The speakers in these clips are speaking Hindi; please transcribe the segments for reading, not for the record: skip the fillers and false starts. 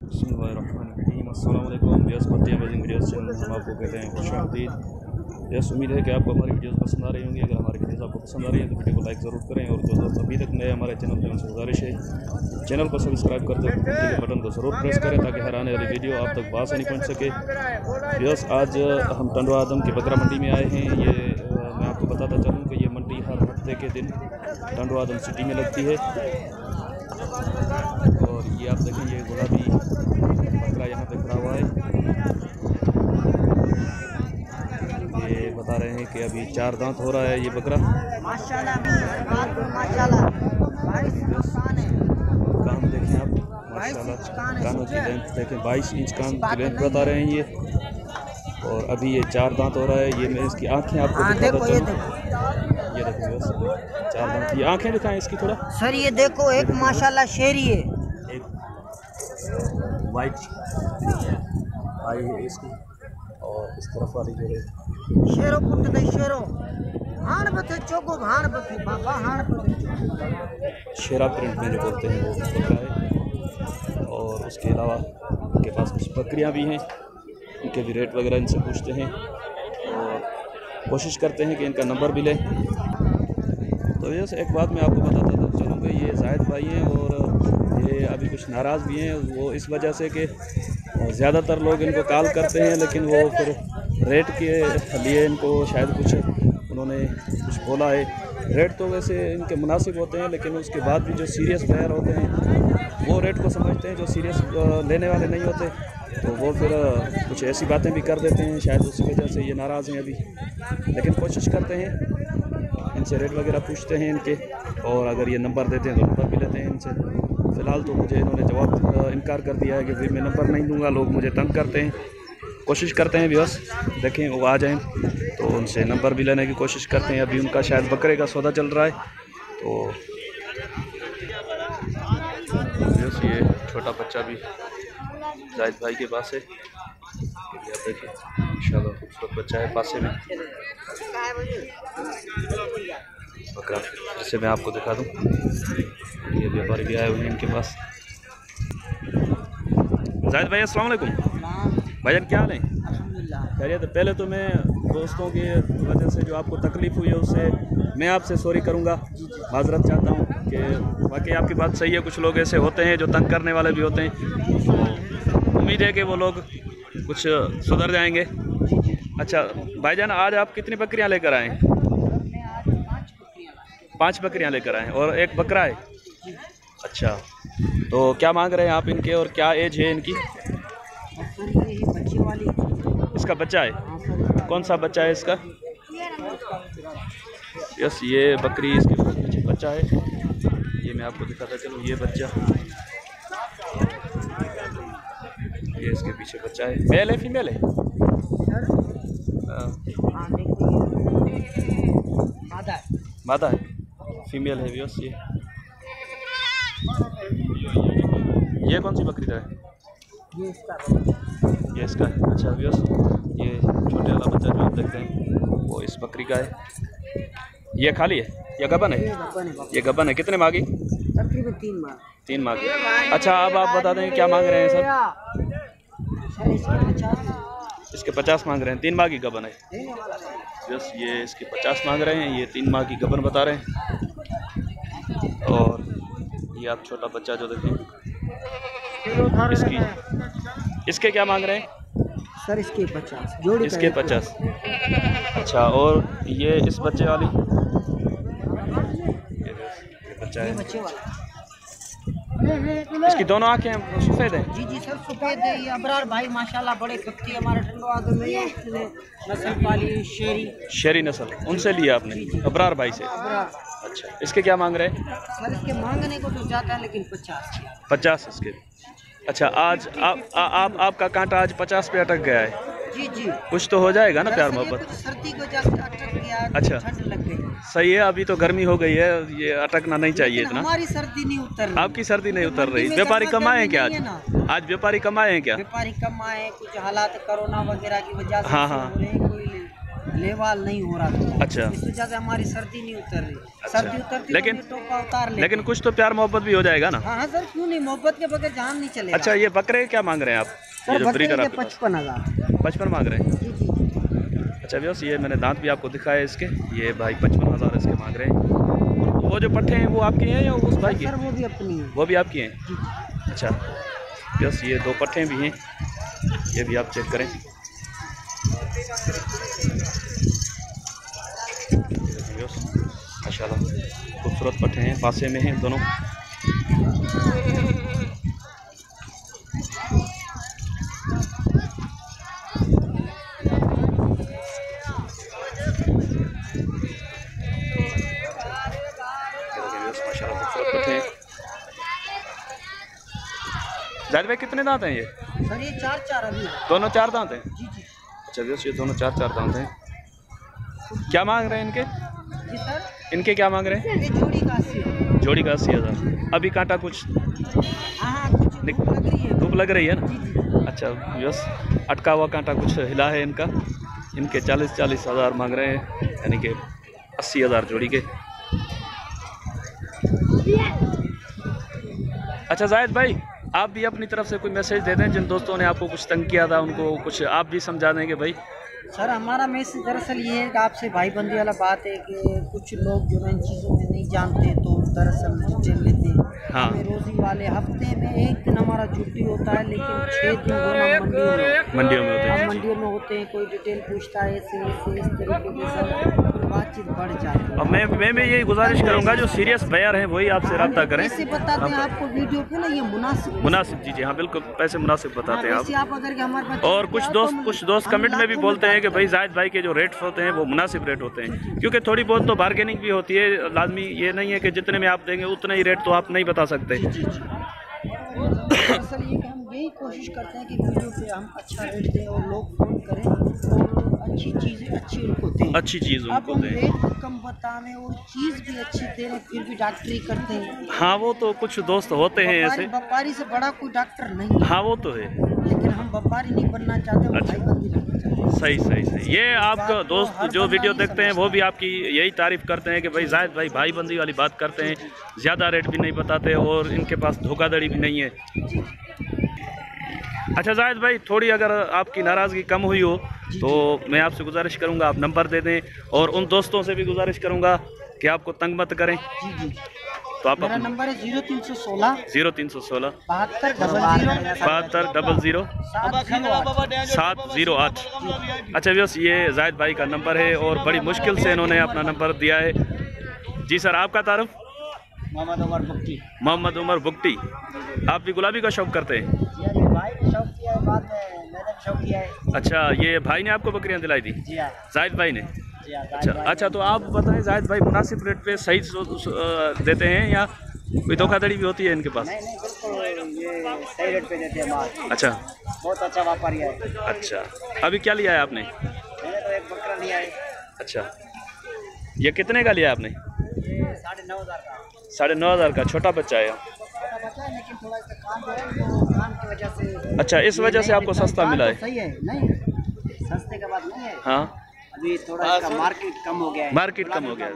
बिस्मिल्लाहिर्रहमानिर्रहीम। अस्सलाम वालेकुम। बृहस्पति अमेजिंग वीडियोस चैनल में हम आपको कहते हैं खुशामदीद। यस, उम्मीद है कि आपको हमारी वीडियोस पसंद आ रही होंगी। अगर हमारी वीडियोस आपको पसंद आ रही है तो वीडियो को लाइक ज़रूर करें, और जो दोस्त अभी तक नए हमारे चैनल पर उनसे गुजारिश है चैनल को सब्सक्राइब करते हुए घंटी के बटन को ज़रूर प्रेस करें ताकि हर आने वाली वीडियो आप तक बआसानी पहुँच सके। यस, आज हम टंडवा आदम की बकरा मंडी में आए हैं। ये मैं आपको बताता चलूँ कि ये मंडी हर हफ्ते के दिन टंडवा आदम सिटी में लगती है। और ये आप देखें, ये गुलाबी बकरा यहाँ पे खड़ा हुआ है। ये बता रहे हैं कि अभी 4 दांत हो रहा है ये बकरा। माशाल्लाह। कान देखें आप, माशाल्लाह कानों की लेंथ देखें, 22 इंच कान की लेंथ बता रहे हैं ये। और अभी ये 4 दांत हो रहा है। ये मैं इसकी आँखें आपको दिखाता चलूं। ये देखो बस 4 दांत, ये आँखें दिखाएं इसकी थोड़ा सर। ये देखो, एक माशाल्लाह शेरी है, एक वाइट आई है इसकी, और इस तरफ वाली जो है शेरो पुट दे शेरो हाण बथे चोगो हाण बथे बाबा हाण बथे शेरा प्रिंट में जो बोलते हैं वो बकरा है। और उसके अलावा उनके पास कुछ बकरियां भी हैं, उनके भी रेट वगैरह इनसे पूछते हैं और कोशिश करते हैं कि इनका नंबर भी लें। तो ये एक बात मैं आपको बताता था चलूँ कि ये जाहिद भाई हैं और ये अभी कुछ नाराज़ भी हैं। वो इस वजह से कि ज़्यादातर लोग इनको कॉल करते हैं, लेकिन वो फिर रेट के लिए इनको शायद कुछ उन्होंने कुछ बोला है। रेट तो वैसे इनके मुनासिब होते हैं, लेकिन उसके बाद भी जो सीरियस बायर होते हैं वो रेट को समझते हैं, जो सीरियस लेने वाले नहीं होते तो वो फिर कुछ ऐसी बातें भी कर देते हैं। शायद उसी वजह से ये नाराज़ हैं अभी, लेकिन कोशिश करते हैं, इनसे रेट वगैरह पूछते हैं इनके, और अगर ये नंबर देते हैं तो नंबर भी लेते हैं इनसे। फ़िलहाल तो मुझे इन्होंने जवाब इनकार कर दिया है कि भाई मैं नंबर नहीं दूंगा, लोग मुझे तंग करते हैं। कोशिश करते हैं बस देखें वो आ जाएं तो उनसे नंबर भी लेने की कोशिश करते हैं। अभी उनका शायद बकरे का सौदा चल रहा है, तो बस ये छोटा बच्चा भी जाहिद भाई के पास है। आप देखें इंशाल्लाह खूबसूरत बच्चा है पासे में बकरा। फिर से मैं आपको दिखा दूं, ये व्यापारी भी आए हुए हैं इनके पास। जाहिद भाई अस्सलाम वालेकुम। भाईजान क्या हाल है? खैरियत। पहले तो मैं दोस्तों की वजह से जो आपको तकलीफ़ हुई है उससे मैं आपसे सॉरी करूंगा, माजरत चाहता हूं कि बाकी आपकी बात सही है, कुछ लोग ऐसे होते हैं जो तंग करने वाले भी होते हैं, तो उम्मीद है कि वो लोग कुछ सुधर जाएंगे। अच्छा भाईजान, आज आप कितनी बकरियां लेकर आए हैं? 5 बकरियां लेकर आए हैं और एक बकरा है। अच्छा, तो क्या मांग रहे हैं आप इनके, और क्या एज है इनकी? इसका बच्चा है? कौन सा बच्चा है इसका? यस, ये बकरी इसके पीछे बच्चा है। ये मैं आपको दिखाता चलूँ, ये बच्चा, ये इसके पीछे बच्चा है। मेल है फीमेल है? मादा है, फीमेल है। यस, ये कौन सी बकरी का है? ये इसका है। अच्छा व्यूअर्स, ये छोटे वाला बच्चा जो आप देखते हैं वो इस बकरी का है। ये खाली है या गबन है? ये गबन है। कितने मांगी? तकरीबन 3 माह। 3 मांगी। अच्छा, अब आप बता दें क्या मांग रहे हैं सर? इसके 50 मांग रहे हैं। 3 माह की गबन है। यस, ये इसके 50 मांग रहे हैं, ये 3 माह की गबन बता रहे हैं। और ये आप छोटा बच्चा जो देखें इसके क्या मांग रहे हैं सर? इसके 50 जोड़ी, इसके 50। अच्छा, और ये इस बच्चे वाली, ये बच्चा है, बच्चे वाला। इसकी दोनों आंखें सफ़ेद हैं? जी जी सर, सफ़ेद है। ये अबरार भाई माशाल्लाह बड़े कत्ती हमारे टंडवा में नस्ल पाली शेरी नस्ल, उनसे लिया आपने अबरार भाई से? अच्छा, इसके क्या मांग रहे हैं सर? इसके मांगने को तो जाता है, लेकिन 50 इसके। अच्छा, आज आपका कांटा आज 50 पे अटक गया है। जी जी, कुछ तो हो जाएगा ना प्यार मोहब्बत? सर्दी को जाकर अटक गया। अच्छा, ठंड लग गई। सही है, अभी तो गर्मी हो गई है, ये अटकना नहीं चाहिए इतना। हमारी सर्दी नहीं उतर रही। आपकी सर्दी नहीं उतर रही। व्यापारी कम आए हैं क्या आज? आज व्यापारी कम आए हैं क्या? व्यापारी कम आए, कुछ हालात कोरोना वगैरह की वजह से। हाँ हाँ, लेवाल नहीं हो रहा था। अच्छा, इस वजह से हमारी सर्दी नहीं उतर रही। सर्दी उतरती लेकिन तो टोपा उतार ले। लेकिन कुछ तो प्यार मोहब्बत भी हो जाएगा ना। हाँ सर, क्यों नहीं, मोहब्बत के बगैर जान नहीं चलेगा। अच्छा, ये बकरे क्या मांग रहे हैं आप? ये जो ब्रीडर आपके पास 55,000 55 मांग रहे हैं। जी जी। अच्छा व्यूअर्स, ये मैंने दांत भी आपको दिखाया इसके, ये भाई 55,000 इसके मांग रहे हैं। वो जो पट्टे हैं वो आपके हैं या उस भाई के? सर वो भी अपनी है। वो भी आपकी हैं? अच्छा व्यूअर्स, ये 2 पट्टे भी हैं, ये भी आप चेक करें। माशाल्लाह खूबसूरत पट्टे हैं, पासे में हैं दोनों। माशाल्लाह खूबसूरत पट्टे हैं। जाहिद भाई कितने दांत हैं ये? सर ये 4 अभी है। दोनों 4 दांत हैं? जी जी। अच्छा व्यूअर्स, ये दोनों 4 दांत हैं। क्या मांग रहे हैं इनके? जी सर, इनके क्या मांग रहे हैं? ये जोड़ी का 80 है। जोड़ी का 80,000। अभी कांटा कुछ हाँ कुछ धूप लग रही है। धूप लग रही है ना? जी जी। अच्छा व्यूअर्स, अटका हुआ कांटा कुछ हिला है इनका। इनके 40,000 मांग रहे हैं, यानी कि 80,000 जोड़ी के। अच्छा जाहिद भाई, आप भी अपनी तरफ से कोई मैसेज दे दें, जिन दोस्तों ने आपको कुछ तंग किया था उनको कुछ आप भी समझा देंगे भाई। सर हमारा मैसेज दरअसल ये है कि आपसे भाईबंदी वाला बात है कि कुछ लोग जो है इन चीज़ों में नहीं जानते तो दरअसल डिटेल लेते हैं। हाँ। हमें रोज़ी वाले हफ्ते में 1 दिन हमारा छुट्टी होता है, लेकिन 6 दिन रोज़ मंडियों में होते हैं। हम मंडियों में होते हैं। कोई डिटेल पूछता है ऐसे ऐसे इस तरीके के सर बातचीत बढ़ जाती है। और मैं यही गुजारिश करूंगा, जो सीरियस बायर हैं वही आपसे रब्ता करें। ऐसे बताते हैं आपको वीडियो पे ना, ये मुनासिब जी जी हाँ बिल्कुल, पैसे मुनासिब बताते हैं आप अगर के हमारे पास। और कुछ दोस्त कमेंट में भी बोलते हैं कि भाई जाहिद भाई के जो रेट्स होते हैं वो मुनासिब रेट होते हैं, क्योंकि थोड़ी बहुत तो बार्गेनिंग भी होती है। लाजमी ये नहीं है कि जितने में आप देंगे उतने ही रेट तो आप नहीं बता सकते। दरअसल ये कि हम यही कोशिश करते हैं कि वीडियो पे हम अच्छा रेट दें और लोग फोन करें और अच्छी चीज़ें अच्छी उनको दें। अच्छी चीज़ अब उनको हम दें। रेट कम बताने और चीज़ भी अच्छी दे रहे, फिर भी डॉक्टरी करते हैं। हाँ वो तो कुछ दोस्त होते हैं ऐसे। व्यापारी से बड़ा कोई डॉक्टर नहीं है। हाँ वो तो है, लेकिन हम व्यापारी नहीं बनना चाहते, हम अच्छा। भाईबंदी रखना चाहते हैं। सही। ये आपका दोस्त जो वीडियो देखते हैं वो भी आपकी यही तारीफ करते हैं कि भाई जाहिद भाई भाईबंदी वाली बात करते हैं, ज़्यादा रेट भी नहीं बताते और इनके पास धोखाधड़ी भी नहीं है। अच्छा जाहिद भाई, थोड़ी अगर आपकी नाराज़गी कम हुई हो तो मैं आपसे गुजारिश करूंगा आप नंबर दे दें, और उन दोस्तों से भी गुजारिश करूंगा कि आपको तंग मत करें। जी। तो आप मेरा नंबर है 0316 0316 7200 708। अच्छा व्यवस्थ, ये जाहिद भाई का नंबर है और बड़ी मुश्किल से इन्होंने अपना नंबर दिया है। जी सर, आपका तारुफ? मोहम्मद उमर बुगटी। आप भी गुलाबी का शौक करते हैं? अच्छा, ये भाई ने आपको बकरियां दिलाई थी? जाहिद भाई ने? अच्छा तो आप बताएं, जाहिद भाई मुनासिब रेट पे सही देते हैं या कोई धोखाधड़ी भी होती है इनके पास? नहीं बिल्कुल ये सही रेट पे देते हैं माल। अच्छा, बहुत अच्छा व्यापारी है। अच्छा अभी क्या लिया है आपने? मैंने तो एक बकरा लिया है। अच्छा, ये कितने का लिया आपने? 9,500 का। 9,500 का छोटा बच्चा है? छोटा बच्चा है, लेकिन थोड़ा इसका काम जो है वो काम की वजह से। अच्छा, इस वजह से आपको सस्ता मिला है? सही है, नहीं सस्ते का बात नहीं है। हाँ, अभी थोड़ा इसका मार्केट कम हो गया है। मार्केट कम हो गया है।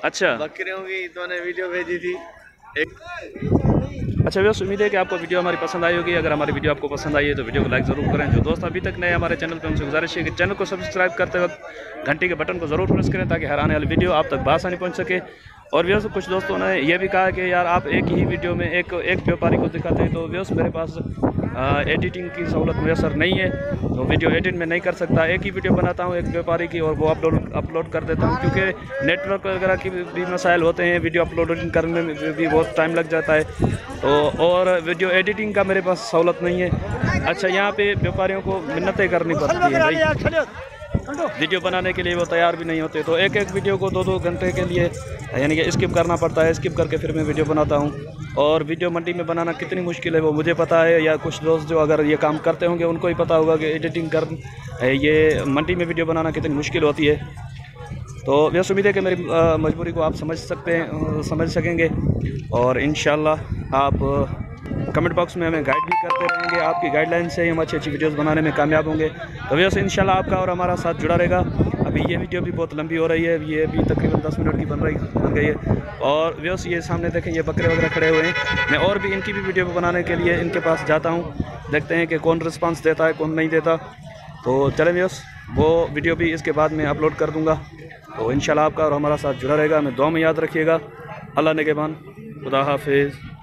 अच्छा, बकरियों की तो ने वीडियो भेजी थी अच्छा व्यवस्थ, उम्मीद है कि आपको वीडियो हमारी पसंद आई होगी। अगर हमारी वीडियो आपको पसंद आई है तो वीडियो को लाइक ज़रूर करें। जो दोस्त अभी तक नए हमारे चैनल पर, उनसे गुजारिश है कि चैनल को सब्सक्राइब करते वक्त घंटी के बटन को ज़रूर प्रेस करें ताकि हर आने वाली वीडियो आप तक बआसानी पहुंच सके। और व्यवस्थ, कुछ दोस्तों ने यह भी कहा कि यार आप एक ही वीडियो में एक व्यापारी को दिखाते हैं, तो व्यवस्थ मेरे पास एडिटिंग की सहूलत मैसर नहीं है, तो वीडियो एडिट में नहीं कर सकता। एक ही वीडियो बनाता हूँ एक व्यापारी की और वो अपलोड कर देता हूँ, क्योंकि नेटवर्क वगैरह की भी मसाइल होते हैं, वीडियो अपलोडिंग करने में भी बहुत टाइम लग जाता है, तो और वीडियो एडिटिंग का मेरे पास सहूलत नहीं है। अच्छा, यहाँ पे व्यापारियों को मिन्नतें करनी पड़ती है भाई, वीडियो बनाने के लिए वो तैयार भी नहीं होते, तो एक वीडियो को 2-2 घंटे के लिए यानी कि स्किप करना पड़ता है। स्किप करके फिर मैं वीडियो बनाता हूँ, और वीडियो मंडी में बनाना कितनी मुश्किल है वो मुझे पता है, या कुछ दोस्त जो अगर ये काम करते होंगे उनको ही पता होगा कि एडिटिंग ये मंडी में वीडियो बनाना कितनी मुश्किल होती है। तो वैसे उम्मीद है कि मेरी मजबूरी को आप समझ सकेंगे, और इंशाल्लाह आप कमेंट बॉक्स में हमें गाइड भी करते रहेंगे। आपकी गाइडलाइन से ही हम अच्छी वीडियोस बनाने में कामयाब होंगे। तो वैसे इंशाल्लाह आपका और हमारा साथ जुड़ा रहेगा। अभी ये वीडियो भी बहुत लंबी हो रही है, ये भी तकरीबन 10 मिनट की बन गई है। और व्यूअर्स ये सामने देखें, ये बकरे वगैरह खड़े हुए हैं। मैं और भी इनकी भी वीडियो बनाने के लिए इनके पास जाता हूँ, देखते हैं कि कौन रिस्पांस देता है कौन नहीं देता। तो चलें व्यूअर्स, वो वीडियो भी इसके बाद में अपलोड कर दूँगा। तो इंशाल्लाह आपका और हमारा साथ जुड़ा रहेगा। हमें दुआ में याद रखिएगा। अल्लाह निगहबान, खुदा हाफिज़।